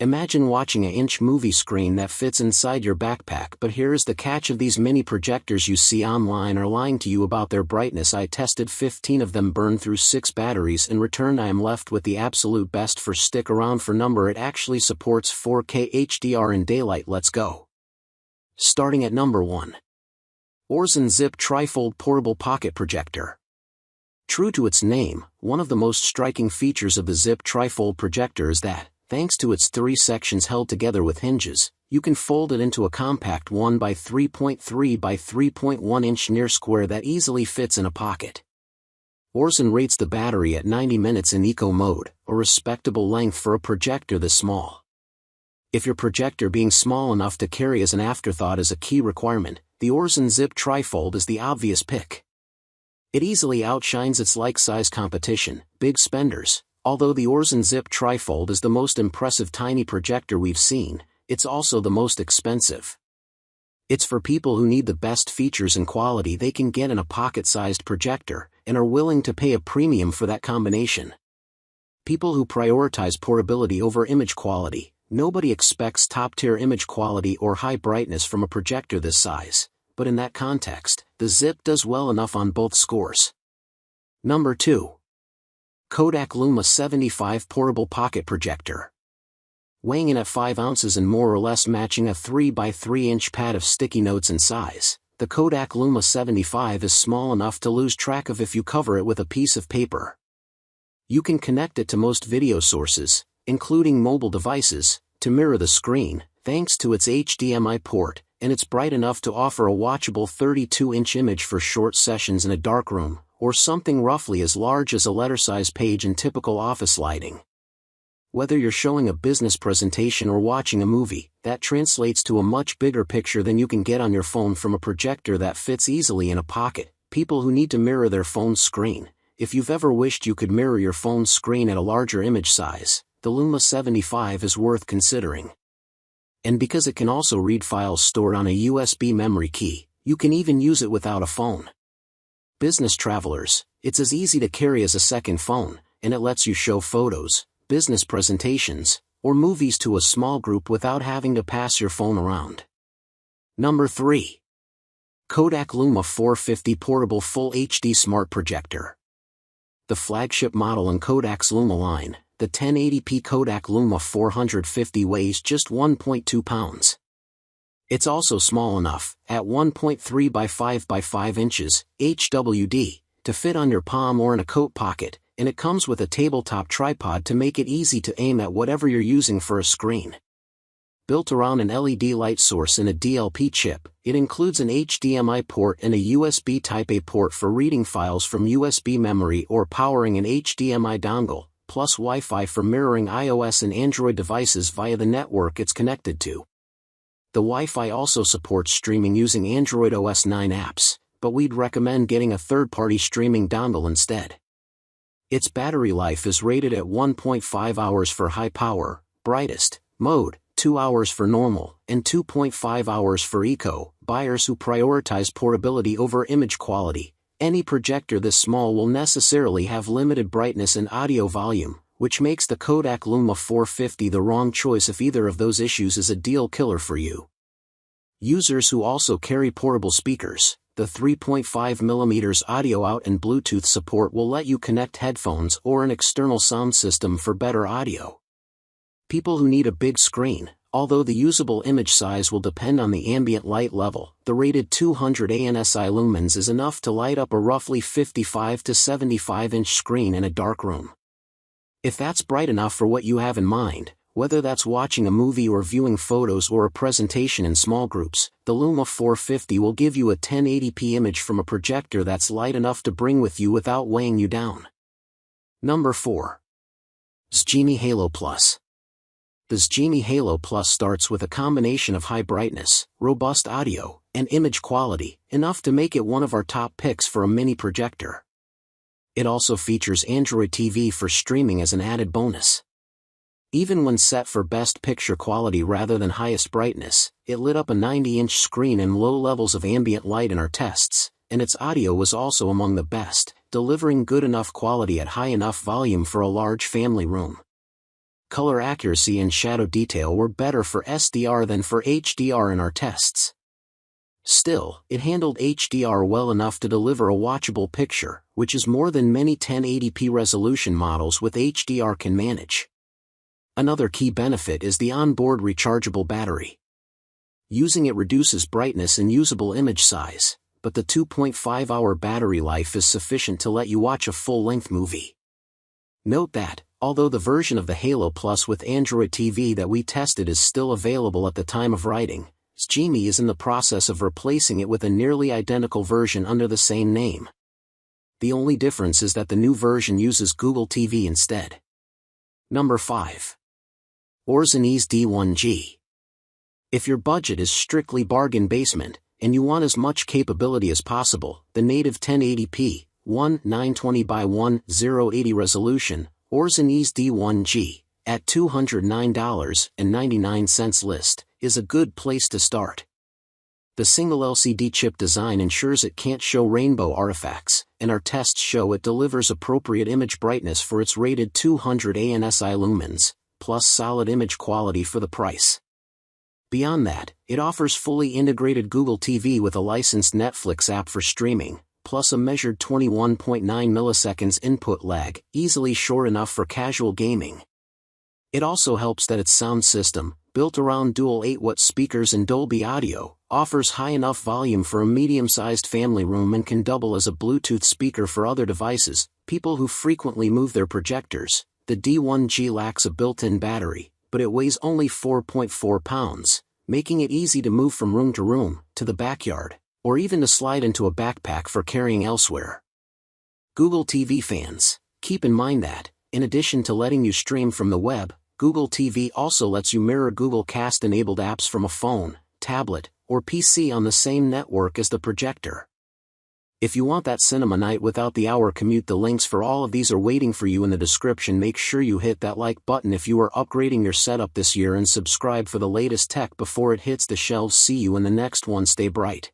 Imagine watching an inch movie screen that fits inside your backpack, but here's the catch: of these mini projectors you see online are lying to you about their brightness. I tested 15 of them, burned through 6 batteries. In return I am left with the absolute best. For stick around for number, it actually supports 4K HDR in daylight. Let's go. Starting at number 1. Aurzen Zip Trifold Portable Pocket Projector. True to its name, one of the most striking features of the Zip Trifold projector is that, thanks to its 3 sections held together with hinges, you can fold it into a compact 1 by 3.3 by 3.1 inch near square that easily fits in a pocket. Aurzen rates the battery at 90 minutes in eco mode, a respectable length for a projector this small. If your projector being small enough to carry as an afterthought is a key requirement, the Aurzen Zip Trifold is the obvious pick. It easily outshines its like-size competition, big spenders. Although the Aurzen Zip Trifold is the most impressive tiny projector we've seen, it's also the most expensive. It's for people who need the best features and quality they can get in a pocket-sized projector, and are willing to pay a premium for that combination. People who prioritize portability over image quality. Nobody expects top-tier image quality or high brightness from a projector this size, but in that context, the Zip does well enough on both scores. Number 2. Kodak Luma 75 Portable Pocket Projector. Weighing in at 5 ounces and more or less matching a 3 by 3 inch pad of sticky notes in size, the Kodak Luma 75 is small enough to lose track of if you cover it with a piece of paper. You can connect it to most video sources, including mobile devices, to mirror the screen, thanks to its HDMI port, and it's bright enough to offer a watchable 32-inch image for short sessions in a dark room, or something roughly as large as a letter-size page in typical office lighting. Whether you're showing a business presentation or watching a movie, that translates to a much bigger picture than you can get on your phone from a projector that fits easily in a pocket. People who need to mirror their phone's screen. If you've ever wished you could mirror your phone's screen at a larger image size, the Luma 75 is worth considering. And because it can also read files stored on a USB memory key, you can even use it without a phone. Business travelers, it's as easy to carry as a second phone, and it lets you show photos, business presentations, or movies to a small group without having to pass your phone around. Number 3. Kodak Luma 450 Portable Full HD Smart Projector. The flagship model in Kodak's Luma line, the 1080p Kodak Luma 450 weighs just 1.2 pounds. It's also small enough, at 1.3 by 5 by 5 inches, HWD, to fit on your palm or in a coat pocket, and it comes with a tabletop tripod to make it easy to aim at whatever you're using for a screen. Built around an LED light source and a DLP chip, it includes an HDMI port and a USB Type-A port for reading files from USB memory or powering an HDMI dongle, plus Wi-Fi for mirroring iOS and Android devices via the network it's connected to. The Wi-Fi also supports streaming using Android OS 9 apps, but we'd recommend getting a third-party streaming dongle instead. Its battery life is rated at 1.5 hours for high power, brightest, mode, 2 hours for normal, and 2.5 hours for eco. Buyers who prioritize portability over image quality. Any projector this small will necessarily have limited brightness and audio volume, which makes the Kodak Luma 450 the wrong choice if either of those issues is a deal killer for you. Users who also carry portable speakers, the 3.5mm audio out and Bluetooth support will let you connect headphones or an external sound system for better audio. People who need a big screen, although the usable image size will depend on the ambient light level, the rated 200 ANSI lumens is enough to light up a roughly 55 to 75-inch screen in a dark room. If that's bright enough for what you have in mind, whether that's watching a movie or viewing photos or a presentation in small groups, the Luma 450 will give you a 1080p image from a projector that's light enough to bring with you without weighing you down. Number 4. Xgimi Halo Plus. The Xgimi Halo Plus starts with a combination of high brightness, robust audio, and image quality, enough to make it one of our top picks for a mini projector. It also features Android TV for streaming as an added bonus. Even when set for best picture quality rather than highest brightness, it lit up a 90-inch screen in low levels of ambient light in our tests, and its audio was also among the best, delivering good enough quality at high enough volume for a large family room. Color accuracy and shadow detail were better for SDR than for HDR in our tests. Still, it handled HDR well enough to deliver a watchable picture, which is more than many 1080p resolution models with HDR can manage. Another key benefit is the onboard rechargeable battery. Using it reduces brightness and usable image size, but the 2.5-hour battery life is sufficient to let you watch a full-length movie. Note that, although the version of the Halo Plus with Android TV that we tested is still available at the time of writing, Xgimi is in the process of replacing it with a nearly identical version under the same name. The only difference is that the new version uses Google TV instead. Number 5. Aurzen Eazze D1G. If your budget is strictly bargain basement, and you want as much capability as possible, the native 1080p, 1920 by 1080 resolution, Aurzen Eazze D1G, at $209.99 list, is a good place to start. The single LCD chip design ensures it can't show rainbow artifacts, and our tests show it delivers appropriate image brightness for its rated 200 ANSI lumens, plus solid image quality for the price. Beyond that, it offers fully integrated Google TV with a licensed Netflix app for streaming, plus a measured 21.9 milliseconds input lag, easily short enough for casual gaming. It also helps that its sound system, built around dual 8-watt speakers and Dolby Audio, offers high enough volume for a medium-sized family room and can double as a Bluetooth speaker for other devices. People who frequently move their projectors, the D1G lacks a built-in battery, but it weighs only 4.4 pounds, making it easy to move from room to room, to the backyard, or even to slide into a backpack for carrying elsewhere. Google TV fans, keep in mind that, in addition to letting you stream from the web, Google TV also lets you mirror Google Cast-enabled apps from a phone, tablet, or PC on the same network as the projector. If you want that cinema night without the hour commute, the links for all of these are waiting for you in the description. Make sure you hit that like button if you are upgrading your setup this year and subscribe for the latest tech before it hits the shelves. See you in the next one. Stay bright.